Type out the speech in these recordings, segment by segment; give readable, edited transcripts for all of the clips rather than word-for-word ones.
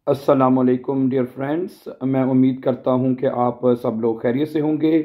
अस्सलामुअलैकुम dear friends, मैं उम्मीद करता हूं कि आप सब लोग खैरियत से होंगे।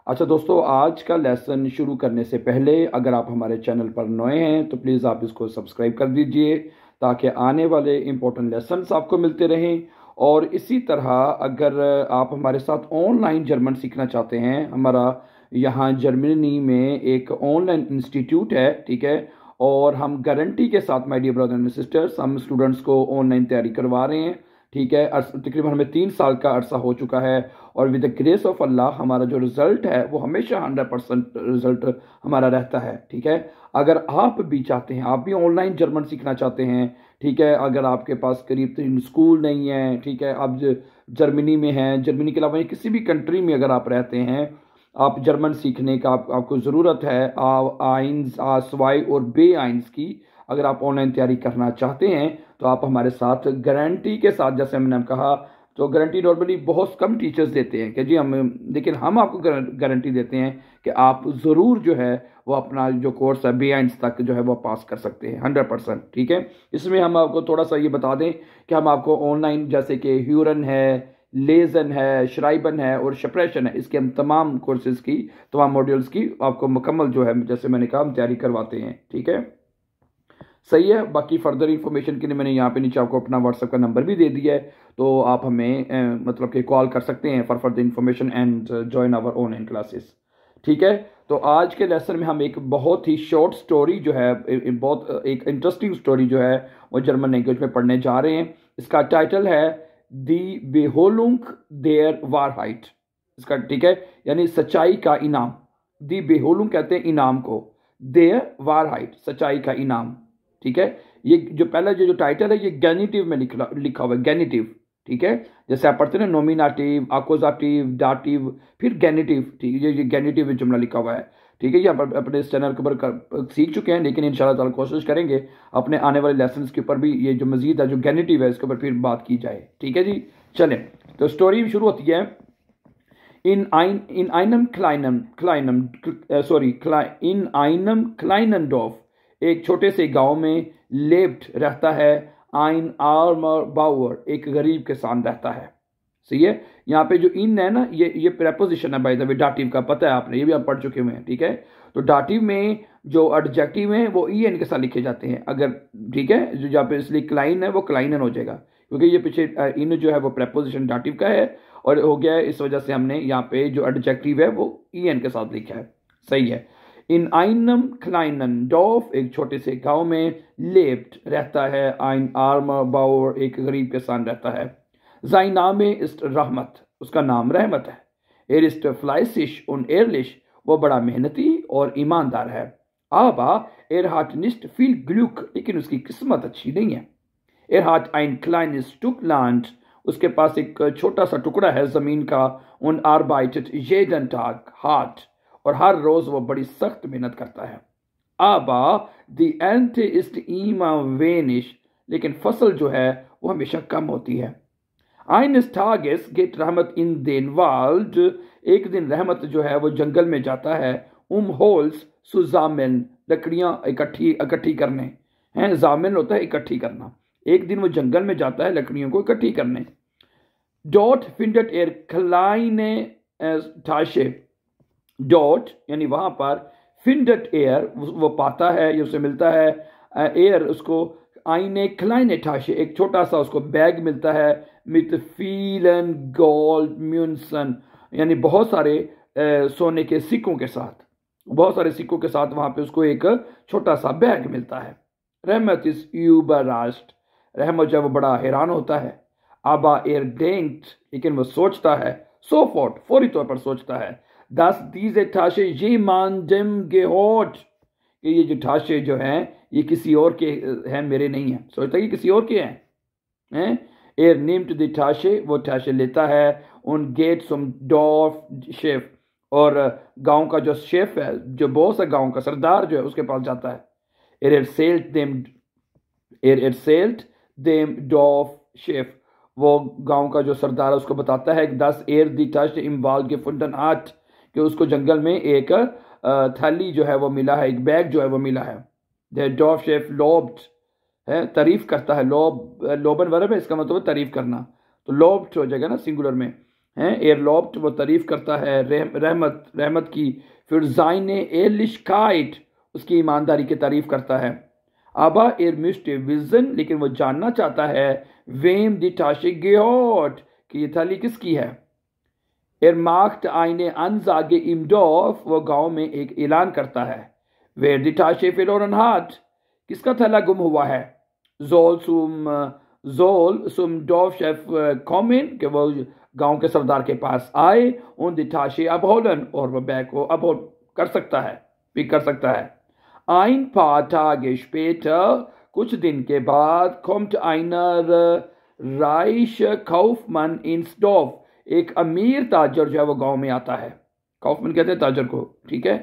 अच्छा दोस्तों, आज का लेसन शुरू करने से पहले अगर आप हमारे चैनल पर नए हैं तो प्लीज़ आप इसको सब्सक्राइब कर दीजिए ताकि आने वाले इम्पोर्टेंट लेसन्स आपको मिलते रहें। और इसी तरह अगर आप हमारे साथ ऑनलाइन जर्मन सीखना चाहते हैं, हमारा यहाँ जर्मनी में एक ऑनलाइन इंस्टीट्यूट है, ठीक है। और हम गारंटी के साथ my dear brother and sisters, हम स्टूडेंट्स को ऑनलाइन तैयारी करवा रहे हैं, ठीक है। तकरीबन हमें 3 साल का अरसा हो चुका है और विद द ग्रेस ऑफ अल्लाह हमारा जो रिज़ल्ट है वो हमेशा 100% रिज़ल्ट हमारा रहता है, ठीक है। अगर आप भी चाहते हैं, आप भी ऑनलाइन जर्मन सीखना चाहते हैं, ठीक है, अगर आपके पास करीब 3 स्कूल नहीं है, ठीक है, आप जर्मनी में हैं, जर्मनी के अलावा किसी भी कंट्री में अगर आप रहते हैं, आप जर्मन सीखने का आपको ज़रूरत है आइंस आसवाई और बे आइंस की, अगर आप ऑनलाइन तैयारी करना चाहते हैं तो आप हमारे साथ गारंटी के साथ, जैसे मैंने कहा, तो गारंटी नॉर्मली बहुत कम टीचर्स देते हैं कि जी हम, लेकिन हम आपको गारंटी देते हैं कि आप ज़रूर जो है वो अपना जो कोर्स है बे आइंस तक जो है वो पास कर सकते हैं 100%, ठीक है। इसमें हम आपको थोड़ा सा ये बता दें कि हम आपको ऑनलाइन जैसे कि ह्यूरन है, लेजन है, श्राइबन है और शप्रेशन है, इसके हम तमाम कोर्सेज की, तमाम मॉड्यूल्स की आपको मुकम्मल जो है, जैसे मैंने कहा, हम तैयारी करवाते हैं, ठीक है। सही है। बाकी फर्दर इन्फॉर्मेशन के लिए मैंने यहाँ पे नीचे आपको अपना व्हाट्सएप का नंबर भी दे दिया है, तो आप हमें मतलब कि कॉल कर सकते हैं for further information and join our online classes, ठीक है। तो आज के लेसन में हम एक बहुत ही शॉर्ट स्टोरी जो है, बहुत एक इंटरेस्टिंग स्टोरी जो है वो जर्मन लैंग्वेज में पढ़ने जा रहे हैं। इसका टाइटल है दी बेहोलुंग देयर वारहाइट, इसका, ठीक है, यानी सच्चाई का इनाम। दी बेहोलुंग कहते हैं इनाम को, देयर वारहाइट सच्चाई का इनाम, ठीक है। ये जो पहला जो टाइटल है ये गैनिटिव में लिखा हुआ है, गैनिटिव, ठीक है। जैसे आप पढ़ते हैं ना, नॉमिनेटिव, अकोजाटिव, डाटिव, फिर गैनिटिव, ठीक है। ये गैनिटिव में जुमला लिखा हुआ है, ठीक है। ये आप अपने इस चैनल के ऊपर सीख चुके हैं, लेकिन इंशाल्लाह ताला कोशिश करेंगे अपने आने वाले लेसन के ऊपर भी ये जो मजीद है जो गैनिटिव है इसके ऊपर फिर बात की जाए, ठीक है जी। चलें, तो स्टोरी शुरू होती है। इन आइनम क्लाइनडॉफ, एक छोटे से गांव में लेब्ट रहता है आइन आर्मर बाउअर, एक गरीब किसान रहता है। सही है। यहाँ पे जो इन है ना, ये प्रेपोजिशन है बाय द वे, डाटिव का, पता है आपने, ये भी आप पढ़ चुके हुए हैं, ठीक है। तो डाटिव में जो एडजेक्टिव हैं वो ई एन के साथ लिखे जाते हैं अगर, ठीक है। जो जहाँ पे इसलिए क्लाइन है वो क्लाइनन हो जाएगा, क्योंकि ये पीछे इन जो है वो प्रेपोजिशन डाटिव का है और हो गया है, इस वजह से हमने यहाँ पे जो एडजेक्टिव है वो ई एन के साथ लिखा है। सही है। इन आइनम क्लाइनन डॉफ, एक छोटे से गांव में, लेब्ट रहता है आइन आर्मर बाउर, एक गरीब किसान रहता है। sein Name ist रहमत, उसका नाम रहमत है। Er ist fleißig und ehrlich, वो बड़ा मेहनती और ईमानदार है। aber er hat nicht viel Glück, लेकिन उसकी किस्मत अच्छी नहीं है। Er hat ein kleines Stück Land, उसके पास एक छोटा सा टुकड़ा है ज़मीन का। und arbeitet jeden Tag hart, और हर रोज़ वो बड़ी सख्त मेहनत करता है। aber die Ernte ist immer wenig, लेकिन फसल जो है वो हमेशा कम होती है। Eines Tages geht रहमत in den Wald, एक दिन रहमत जो है वो जंगल में जाता है। Holz zu sammeln, लकड़ियां इकट्ठी करने हैं। जामिन होता है इकट्ठी करना। एक दिन वो जंगल में जाता है लकड़ियों को इकट्ठी करने। Dort findet er kleine Tasche, dort यानी वहां पर, findet er वो पाता है या उसे मिलता है, er उसको, आईने क्लाइने ठाशे, एक छोटा सा उसको बैग मिलता है, मित फीलन गोल्ड म्यूनसन, यानी बहुत सारे सोने के सिक्कों के साथ, बहुत सारे सिक्कों के साथ वहां पे उसको एक छोटा सा बैग मिलता है। रहमत इस यूबरास्ट, रहमत जब वो बड़ा हैरान होता है। आबा एर डेंक्ट, लेकिन वो सोचता है, सोफोर्ट, फौरी तौर पर सोचता है, दस दीजे ठाशे ये मान डेम गेहोट, कि ये जो ठाशे जो हैं ये किसी और के हैं, मेरे नहीं हैं। सोचता है कि किसी और के हैं। एर नीम्ट द ठाशे, वो ठाशे लेता है। उन गेट सम डॉफ शेफ, और गांव का जो शेफ है, जो बॉस है गांव का, सरदार जो है, उसके पास जाता है। एर सेल्ट देम डॉफ शेफ, वो गांव का जो सरदार है उसको बताता है 10 एर दी टच इम्बाल के फुंडन आर्ट, कि उसको जंगल में एक थैली जो है वो मिला है, एक बैग जो है वो मिला है। द डॉफ शेफ लॉब्ड है, तारीफ करता है। लोबन वर्ब है, इसका मतलब है तारीफ करना, तो लोब्ड हो जाएगा ना सिंगुलर में है। एर लोब्ड वो तारीफ करता है रहमत की। फिर जाइने एलिशकाइट उसकी ईमानदारी की तारीफ करता है। आबा एर मिस्टे विजन लेकिन वो जानना चाहता है वेम दी टाशे गेहोट कि ये थाली किसकी है। एर मार्क्ट आइने अनजागे इमडोफ वो गांव में एक ऐलान करता है। वेर दी टाशे फिलोरन हाट किसका थैला गुम हुआ है। जोल सुम डॉफ शेफ कॉमिन के वो गांव के सरदार के पास आए। उन दिठाशे अबहोलन और वह बैग को अबहोल कर सकता है, पिक कर सकता है। आइन पाटागे स्पेटर कुछ दिन के बाद kommt einer reiche Kaufmann ins Dorf एक अमीर ताजर जो है वो गांव में आता है। काउफमैन कहते हैं ताजर को, ठीक है।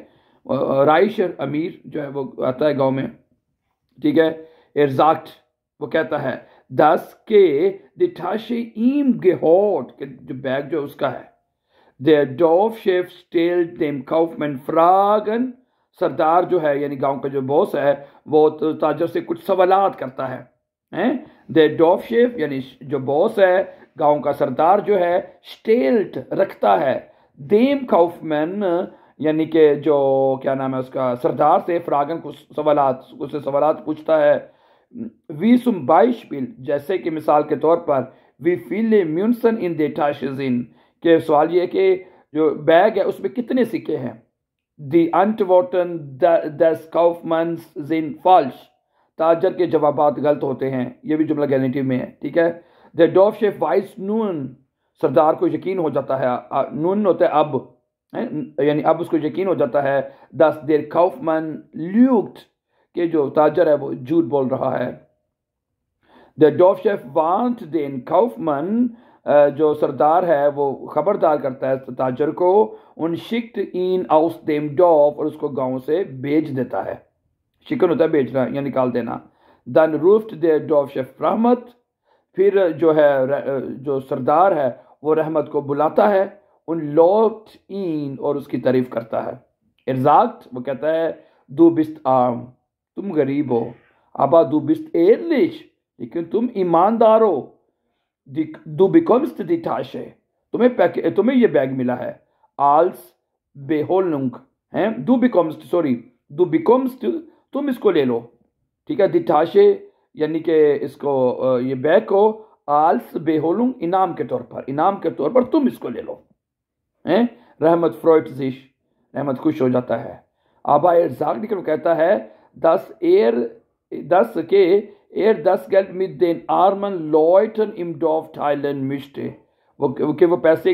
राइश अमीर जो है वो आता है गांव में, ठीक है। एर्जाक्ट वो कहता है 10 के दिठाशे ईम गेहोट के जो बैग जो उसका है। Der Dorfchef stellt dem Kaufmann Fragen सरदार जो है यानी गांव का जो बॉस है वो ताजर से कुछ सवालात करता है हैं। Der Dorfchef यानी जो बॉस है गांव का सरदार जो है स्टेल्ट रखता है। देम काउफमैन यानी कि जो क्या नाम है उसका सरदार से फ्रागन कुछ सवालात पूछता है। वी सुम बाइशपिल जैसे कि मिसाल के तौर पर वी फीले म्यूनसन इन दे टाशिन के सवाल ये कि जो बैग है उसमें कितने सिक्के हैं। दी अंटवॉटन दस काउफमन्स जिन फॉल्स ताजर के जवाबात गलत होते हैं, ये भी जुमला गैरेंटी में है, ठीक है। द डॉफ शेफ वाइस नून सरदार को यकीन हो जाता है, नून होता है अब यानी अब उसको यकीन हो जाता है। 10 देर काउफमैन ल्यूक्ट के जो ताजर है वो झूठ बोल रहा है। The doff chef want then Kaufman जो सरदार है वो खबरदार करता है ताजर को। उन शिक्ट इन आउस देम डॉफ और उसको गांव से भेज देता है। शिकन होता है भेजना या निकाल देना। दन रूफ्ट देर डॉफ शेफ रहमत फिर जो है जो सरदार है वो रहमत को बुलाता है। उन लॉफ्ट इन और उसकी तारीफ करता है। इर्जाक्ट वो कहता है दू बिस्त आम तुम गरीब हो, आबा दू बिस्त एरलिश लेकिन तुम ईमानदार हो। दू बिकम्स दी टाशे तुम्हें ये बैग मिला है। आल्स बेहोलुंग हैं दू बिकम्स तुम इसको ले लो, ठीक है। दी टाशे यानी कि इसको ये बैग को आल्स बेहोलुंग इनाम के तौर पर तुम इसको ले लो हैं। रहमत फ्रॉइट जिश रहमत खुश हो जाता है। आबा इर्जाक निकल कहता है 10 Geld mit den armen Leuten im Dorf teilen möchte वो पैसे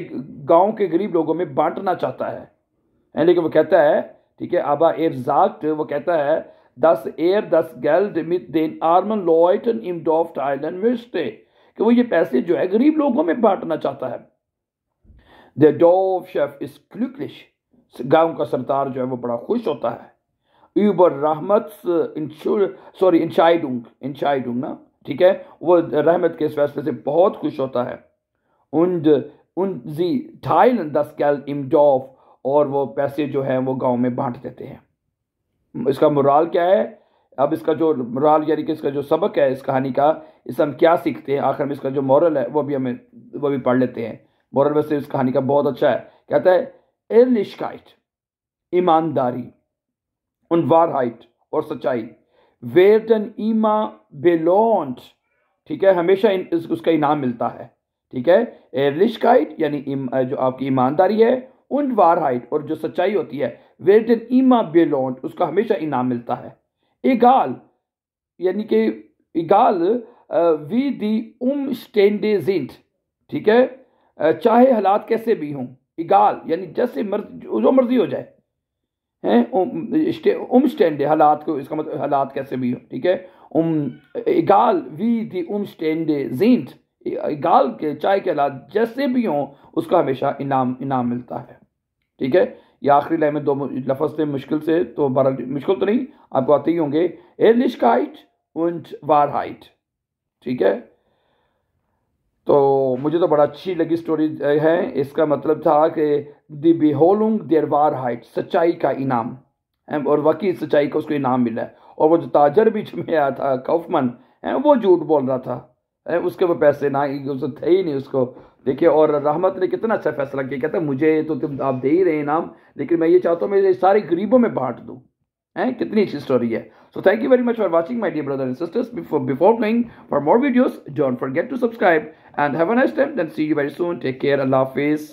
गांव के गरीब लोगों में बांटना चाहता है लेकिन वो कहता है, ठीक है। आबा इर्जाक वो कहता है 10 Geld mit den armen Leuten im Dorf teilen möchte कि वो ये पैसे जो है गरीब लोगों में बांटना चाहता है। Der Dorfchef ist glücklich गांव का सरदार जो है वो बड़ा खुश होता है। über Rahmats Entscheidung ना, ठीक है। वो रहमत के इस फैसले से बहुत खुश होता है। und sie teilen das Geld im Dorf और वो पैसे जो है वो गांव में बांट देते हैं। इसका मोराल क्या है। अब इसका जो मोराल यानी कि इसका जो सबक है इस कहानी का, इससे हम क्या सीखते हैं आखिर में, इसका जो मोरल है वो भी पढ़ लेते हैं। मोरल वैसे इस कहानी का बहुत अच्छा है। कहता है एरलिशकाइट ईमानदारी, उन वारहाइट और सच्चाई, वेर्टन ईमा बेलोन्ट ठीक है हमेशा उसका इनाम मिलता है, ठीक है। एरलिशकाइट यानी जो आपकी ईमानदारी है, उन वारहाइट और जो सच्चाई होती है, वेर्टन ईमा बेलोन्ट उसका हमेशा इनाम मिलता है। इगाल यानी कि इगाल वी दी स्टेंडे जिंट, ठीक है। चाहे हालात कैसे भी हों, इगाल यानी जैसे जो मर्जी हो जाए हैं। स्टेंडे हालात को, इसका मतलब हालात कैसे भी हो, ठीक है। इगाल वी दी स्टेंडे जिंट इगाल के चाहे के हालात जैसे भी हों उसका हमेशा इनाम मिलता है, ठीक है। ये आखिरी लाइन में 2 लफ्ज़ थे मुश्किल से, तो मुश्किल तो नहीं आपको आते ही होंगे। एरलिशकाइट und वारहाइट, ठीक है। तो मुझे तो बड़ा अच्छी लगी स्टोरी है। इसका मतलब था कि दी बेहोलुंग देर वारहाइट सच्चाई का इनाम है और वाकई सच्चाई का उसको इनाम मिला है। और वो जो ताजर बीच में आया था काउफमन वो झूठ बोल रहा था, उसके वो पैसे ना उसको थे ही नहीं उसको। देखिए, और रहमत ने कितना अच्छा फैसला किया, कहता है मुझे तो तुम आप दे ही रहे इनाम, लेकिन मैं ये चाहता हूँ मैं सारे गरीबों में बांट दूँ। कितनी अच्छी स्टोरी है। So thank you very much for watching my dear brother and sisters. Before playing for more videos, don't forget to subscribe and have a nice time, then see you very soon, take care, अल्लाह हाफिज़।